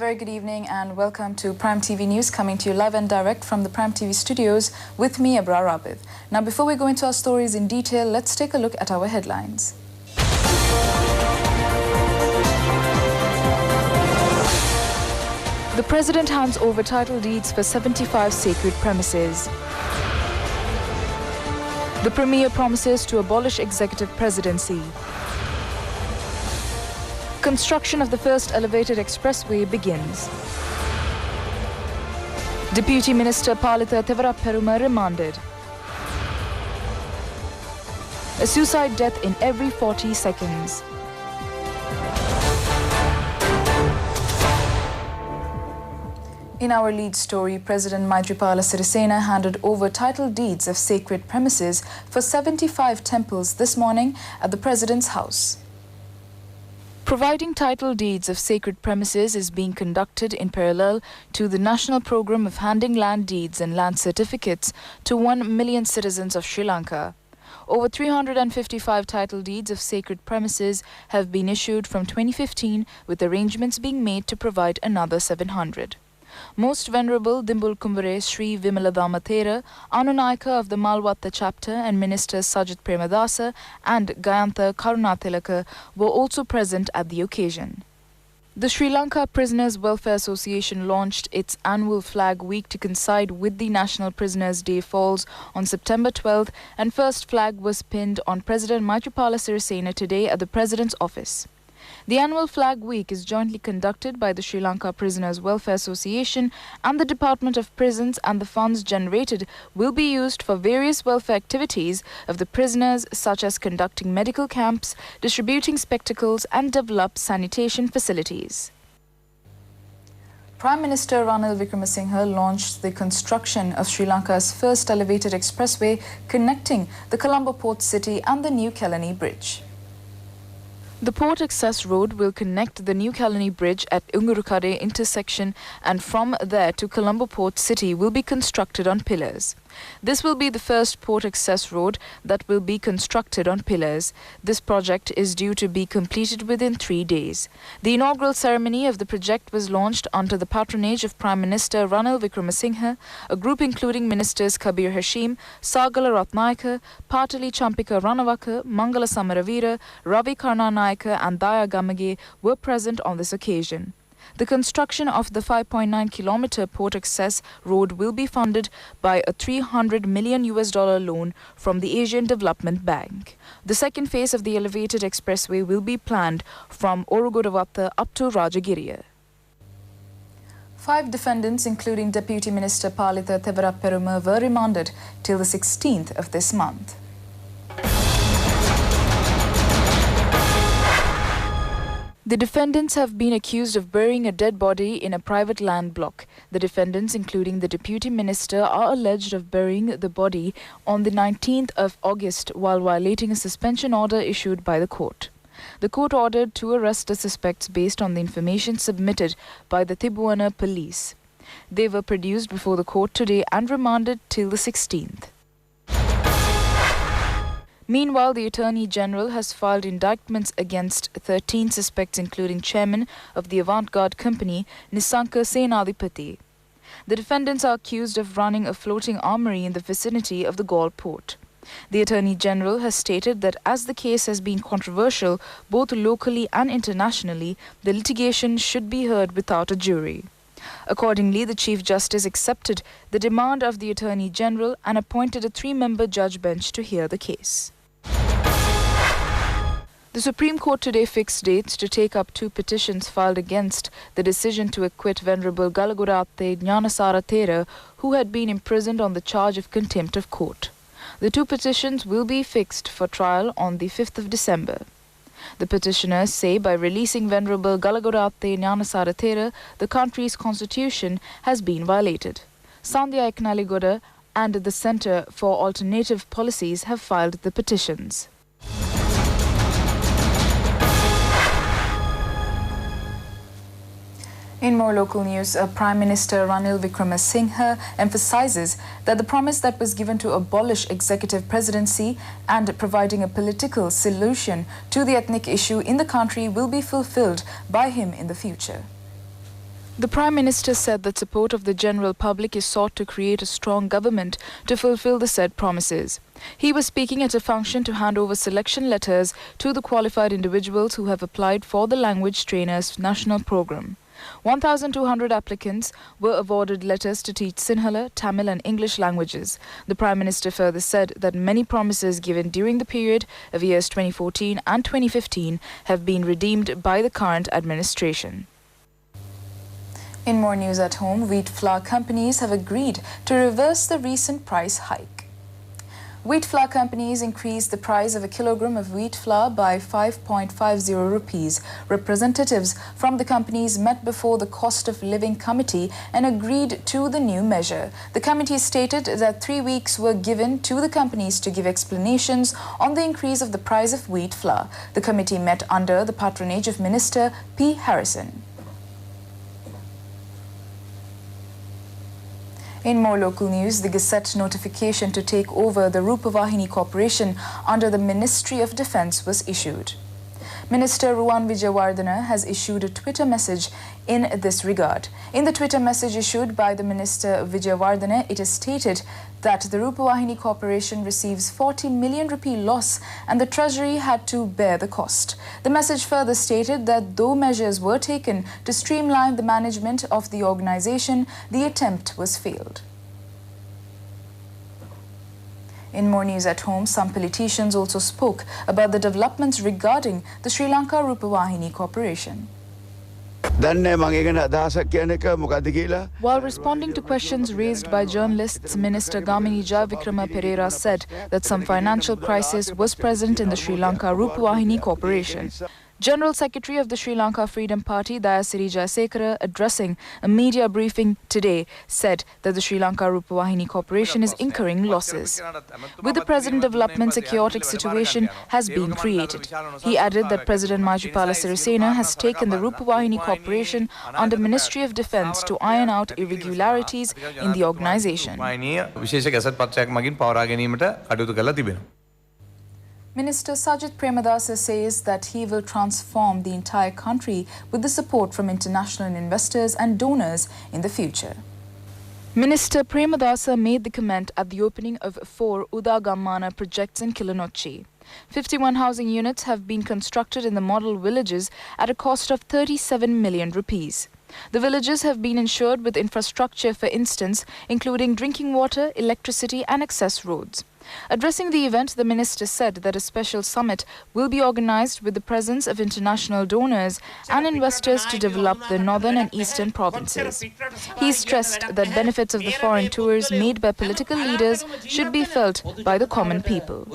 very good evening and welcome to Prime TV News, coming to you live and direct from the Prime TV studios with me, Abrar Abid. Now, before we go into our stories in detail, let's take a look at our headlines. The President hands over title deeds for 75 sacred premises. The Premier promises to abolish executive presidency. Construction of the first elevated expressway begins. Deputy Minister Palitha Thivaraperuma remanded. A suicide death in every 40 seconds. In our lead story, President Maithripala Sirisena handed over title deeds of sacred premises for 75 temples this morning at the President's house. Providing title deeds of sacred premises is being conducted in parallel to the national program of handing land deeds and land certificates to 1 million citizens of Sri Lanka. Over 355 title deeds of sacred premises have been issued from 2015, with arrangements being made to provide another 700. Most Venerable Dimbul Kumbare Sri Vimaladama Thera, Anunayaka of the Malwatta chapter, and Ministers Sajit Premadasa and Gayantha Karunatilaka were also present at the occasion. The Sri Lanka Prisoners Welfare Association launched its annual Flag Week to coincide with the National Prisoners' Day falls on September 12th, and first flag was pinned on President Maithripala Sirisena today at the President's office. The annual Flag Week is jointly conducted by the Sri Lanka Prisoners Welfare Association and the Department of Prisons, and the funds generated will be used for various welfare activities of the prisoners, such as conducting medical camps, distributing spectacles and develop sanitation facilities. Prime Minister Ranil Wickremesinghe launched the construction of Sri Lanka's first elevated expressway connecting the Colombo port city and the New Kelani Bridge. The port access road will connect the New Kelani Bridge at Ungurukade intersection, and from there to Colombo Port City will be constructed on pillars. This will be the first port access road that will be constructed on pillars. This project is due to be completed within 3 days. The inaugural ceremony of the project was launched under the patronage of Prime Minister Ranil Wickremesinghe, a group including Ministers Kabir Hashim, Sagala Ratnayaka, Patali Champika Ranawaka, Mangala Samaravira, Ravi Karnanayaka and Daya Gamage were present on this occasion. The construction of the 5.9-kilometer port access road will be funded by a $300 million loan from the Asian Development Bank. The second phase of the elevated expressway will be planned from Orugodavatta up to Rajagiriya. 5 defendants, including Deputy Minister Palitha Thivaraperuma, were remanded till the 16th of this month. The defendants have been accused of burying a dead body in a private land block. The defendants, including the Deputy Minister, are alleged of burying the body on the 19th of August while violating a suspension order issued by the court. The court ordered to arrest the suspects based on the information submitted by the Thibuana police. They were produced before the court today and remanded till the 16th. Meanwhile, the Attorney General has filed indictments against 13 suspects, including chairman of the avant-garde company, Nisanka Senadipati. The defendants are accused of running a floating armory in the vicinity of the Galle port. The Attorney General has stated that as the case has been controversial both locally and internationally, the litigation should be heard without a jury. Accordingly, the Chief Justice accepted the demand of the Attorney General and appointed a 3-member judge bench to hear the case. The Supreme Court today fixed dates to take up 2 petitions filed against the decision to acquit Venerable Galagurate Jnanasara Thera, who had been imprisoned on the charge of contempt of court. The 2 petitions will be fixed for trial on the 5th of December. The petitioners say by releasing Venerable Galagurate Jnanasara Thera, the country's constitution has been violated. Sandhya Eknaligoda and the Centre for Alternative Policies have filed the petitions. In more local news, Prime Minister Ranil Wickremesinghe emphasizes that the promise that was given to abolish executive presidency and providing a political solution to the ethnic issue in the country will be fulfilled by him in the future. The Prime Minister said that support of the general public is sought to create a strong government to fulfill the said promises. He was speaking at a function to hand over selection letters to the qualified individuals who have applied for the Language Trainers National Programme. 1,200 applicants were awarded letters to teach Sinhala, Tamil and English languages. The Prime Minister further said that many promises given during the period of years 2014 and 2015 have been redeemed by the current administration. In more news at home, wheat flour companies have agreed to reverse the recent price hike. Wheat flour companies increased the price of a kilogram of wheat flour by 5.50 rupees. Representatives from the companies met before the Cost of Living Committee and agreed to the new measure. The committee stated that 3 weeks were given to the companies to give explanations on the increase of the price of wheat flour. The committee met under the patronage of Minister P. Harrison. In more local news, the Gazette notification to take over the Rupavahini Corporation under the Ministry of Defence was issued. Minister Ruwan Wijewardena has issued a Twitter message in this regard. In the Twitter message issued by the Minister Wijewardena, it is stated that the Rupavahini Corporation receives 40 million rupee loss and the Treasury had to bear the cost. The message further stated that though measures were taken to streamline the management of the organisation, the attempt was failed. In more news at home, some politicians also spoke about the developments regarding the Sri Lanka Rupavahini Corporation. While responding to questions raised by journalists, Minister Gamini Jayavikrama Perera said that some financial crisis was present in the Sri Lanka Rupavahini Corporation. General Secretary of the Sri Lanka Freedom Party, Dayasiri Jayasekara, addressing a media briefing today, said that the Sri Lanka Rupavahini Corporation is incurring losses. With the present developments, a chaotic situation has been created. He added that President Maithripala Sirisena has taken the Rupavahini Corporation under Ministry of Defence to iron out irregularities in the organisation. Minister Sajith Premadasa says that he will transform the entire country with the support from international investors and donors in the future. Minister Premadasa made the comment at the opening of 4 Udagammana projects in Kilinochchi. 51 housing units have been constructed in the model villages at a cost of 37 million rupees. The villages have been ensured with infrastructure, for instance, including drinking water, electricity and access roads. Addressing the event, the minister said that a special summit will be organized with the presence of international donors and investors to develop the northern and eastern provinces. He stressed that benefits of the foreign tours made by political leaders should be felt by the common people.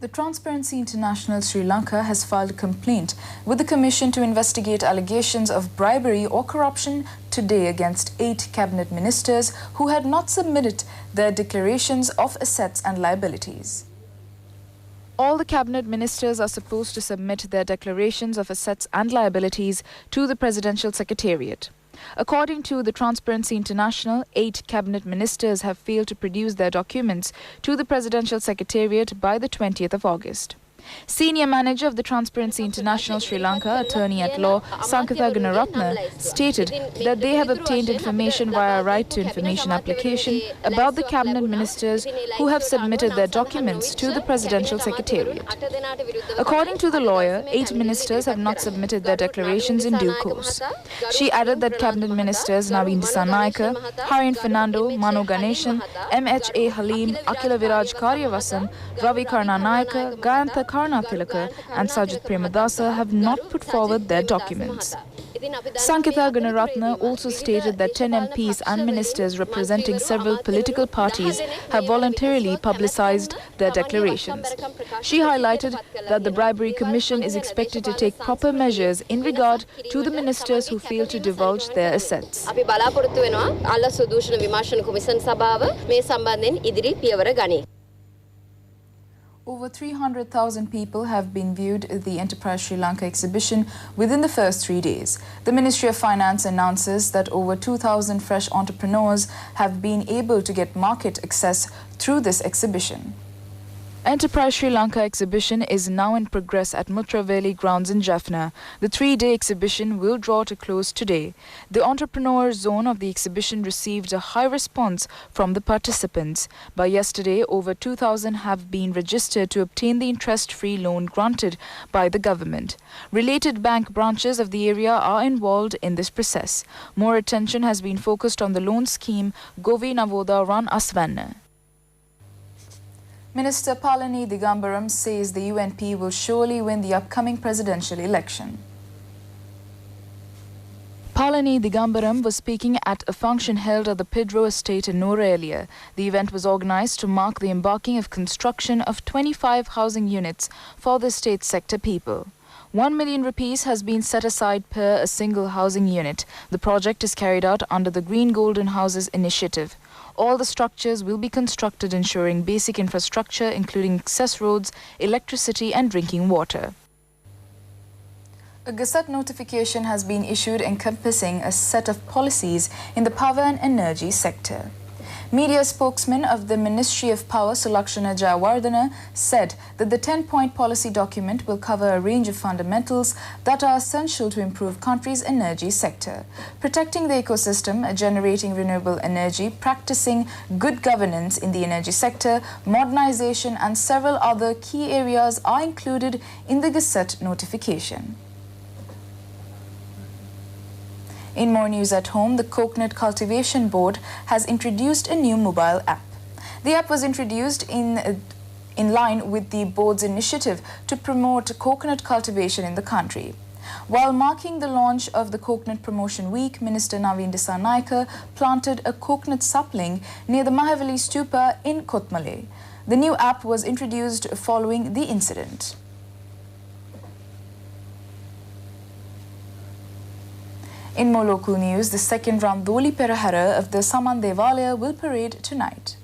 The Transparency International Sri Lanka has filed a complaint with the Commission to investigate allegations of bribery or corruption today against 8 cabinet ministers who had not submitted their declarations of assets and liabilities. All the cabinet ministers are supposed to submit their declarations of assets and liabilities to the Presidential Secretariat. According to the Transparency International, 8 cabinet ministers have failed to produce their documents to the Presidential Secretariat by the 20th of August. Senior manager of the Transparency International Sri Lanka, attorney at law Sankitha Gunaratna, stated that they have obtained information via a right to information application about the cabinet ministers who have submitted their documents to the Presidential Secretariat. According to the lawyer, 8 ministers have not submitted their declarations in due course. She added that cabinet ministers Naveen Dissanayake, Harian Fernando, Mano Ganeshan, MHA Halim, Akila Viraj Karyavasan, Ravi Karnanayake, Gayantha Karnathilaka and Sajith Premadasa have not put forward their documents. Sankitha Gunaratna also stated that 10 MPs and ministers representing several political parties have voluntarily publicized their declarations. She highlighted that the Bribery Commission is expected to take proper measures in regard to the ministers who fail to divulge their assets. Over 300,000 people have been viewed the Enterprise Sri Lanka exhibition within the first 3 days. The Ministry of Finance announces that over 2,000 fresh entrepreneurs have been able to get market access through this exhibition. Enterprise Sri Lanka exhibition is now in progress at Mutraveli grounds in Jaffna. The 3-day exhibition will draw to close today. The entrepreneur zone of the exhibition received a high response from the participants. By yesterday, over 2,000 have been registered to obtain the interest-free loan granted by the government. Related bank branches of the area are involved in this process. More attention has been focused on the loan scheme Govi Navoda Ran Asvanna. Minister Palani Digambaram says the UNP will surely win the upcoming presidential election. Palani Digambaram was speaking at a function held at the Pidro estate in Noor earlier. The event was organized to mark the embarking of construction of 25 housing units for the state sector people. 1 million rupees has been set aside per a single housing unit. The project is carried out under the Green Golden Houses initiative. All the structures will be constructed ensuring basic infrastructure including access roads, electricity and drinking water. A Gazette notification has been issued encompassing a set of policies in the power and energy sector. Media spokesman of the Ministry of Power, Sulakshana Jayawardena, said that the 10-point policy document will cover a range of fundamentals that are essential to improve country's energy sector. Protecting the ecosystem, generating renewable energy, practicing good governance in the energy sector, modernization and several other key areas are included in the Gazette notification. In more news at home, the Coconut Cultivation Board has introduced a new mobile app. The app was introduced in line with the board's initiative to promote coconut cultivation in the country. While marking the launch of the Coconut Promotion Week, Minister Naveen Dissanayake planted a coconut sapling near the Mahavali Stupa in Kotmale. The new app was introduced following the incident. In more local news, the second Randoli Perahara of the Saman Devalaya will parade tonight.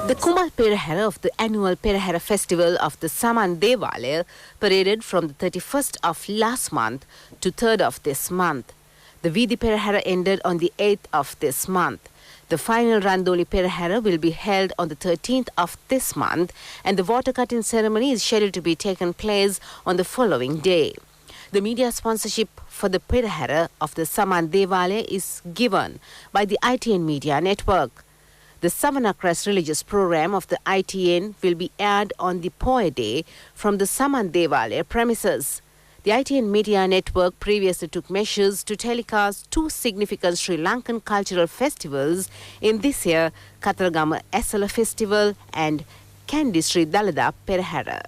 The Kumal Perahara of the annual Perahara festival of the Saman Devalaya paraded from the 31st of last month to 3rd of this month. The Vidi Perahara ended on the 8th of this month. The final Randoli Perahara will be held on the 13th of this month and the water cutting ceremony is scheduled to be taken place on the following day. The media sponsorship for the Perahara of the Saman Devalaya is given by the ITN Media Network. The Samanakras religious program of the ITN will be aired on the Poya Day from the Saman Devalaya premises. The ITN Media Network previously took measures to telecast two significant Sri Lankan cultural festivals in this year, Kataragama Esala Festival and Kandy Sri Dalada Perahara.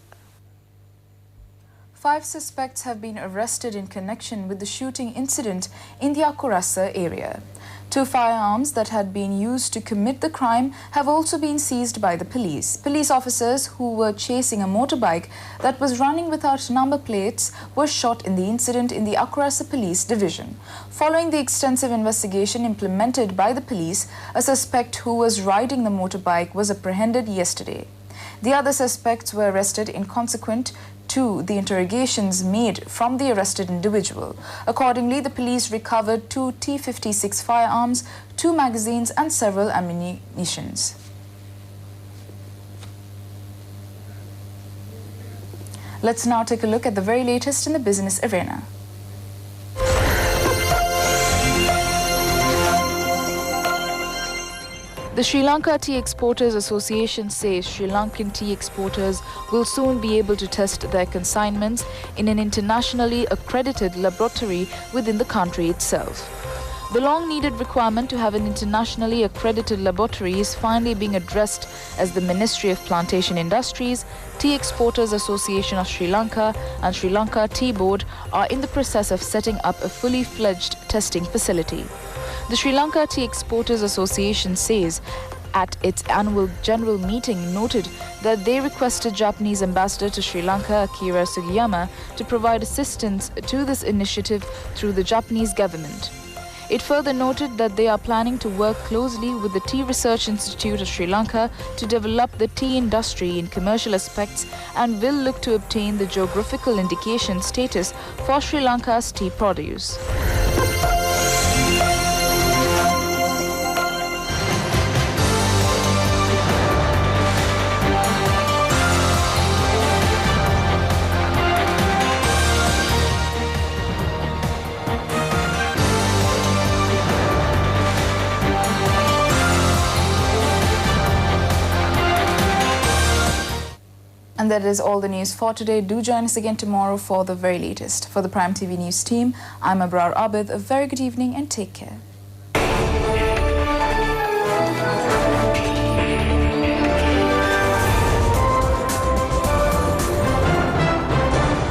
5 suspects have been arrested in connection with the shooting incident in the Akurasa area. 2 firearms that had been used to commit the crime have also been seized by the police. Police officers who were chasing a motorbike that was running without number plates were shot in the incident in the Akurasa Police Division. Following the extensive investigation implemented by the police, a suspect who was riding the motorbike was apprehended yesterday. The other suspects were arrested in consequent to the interrogations made from the arrested individual. Accordingly, the police recovered 2 T-56 firearms, 2 magazines and several ammunitions. Let's now take a look at the very latest in the business arena. The Sri Lanka Tea Exporters Association says Sri Lankan tea exporters will soon be able to test their consignments in an internationally accredited laboratory within the country itself. The long-needed requirement to have an internationally accredited laboratory is finally being addressed as the Ministry of Plantation Industries, Tea Exporters Association of Sri Lanka and Sri Lanka Tea Board are in the process of setting up a fully-fledged testing facility. The Sri Lanka Tea Exporters Association says at its annual general meeting noted that they requested Japanese ambassador to Sri Lanka, Akira Sugiyama, to provide assistance to this initiative through the Japanese government. It further noted that they are planning to work closely with the Tea Research Institute of Sri Lanka to develop the tea industry in commercial aspects and will look to obtain the geographical indication status for Sri Lanka's tea produce. And that is all the news for today. Do join us again tomorrow for the very latest. For the Prime TV News team, I'm Abrar Abid. A very good evening and take care.